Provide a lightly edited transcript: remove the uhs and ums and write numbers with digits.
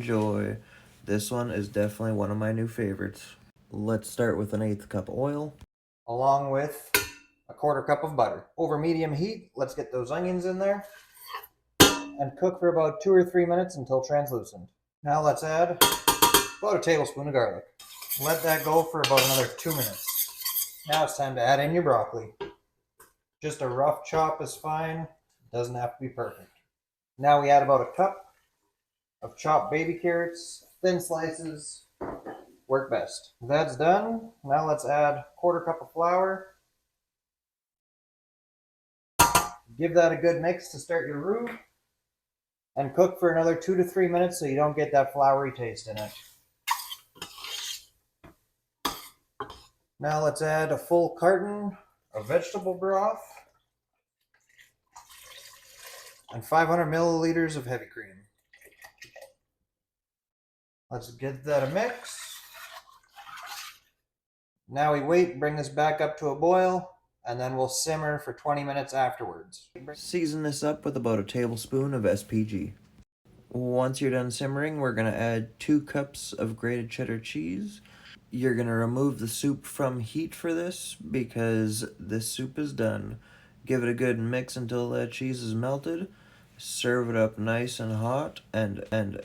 enjoy. This one is definitely one of my new favorites. Let's start with an 1/8 cup oil, along with a 1/4 cup of butter. Over medium heat, let's get those onions in there and cook for about 2 or 3 minutes until translucent. Now let's add about a tablespoon of garlic. Let that go for about another 2 minutes. Now it's time to add in your broccoli. Just a rough chop is fine. Doesn't have to be perfect. Now we add about a cup of chopped baby carrots, thin slices, work best. That's done. Now let's add 1/4 cup of flour. Give that a good mix to start your roux and cook for another 2 to 3 minutes so you don't get that floury taste in it. Now let's add a full carton of vegetable broth and 500 milliliters of heavy cream. Let's get that a mix. Now we wait, bring this back up to a boil, and then we'll simmer for 20 minutes afterwards. Season this up with about a tablespoon of SPG. Once you're done simmering, we're going to add 2 cups of grated cheddar cheese. You're going to remove the soup from heat for this because this soup is done. Give it a good mix until that cheese is melted. Serve it up nice and hot and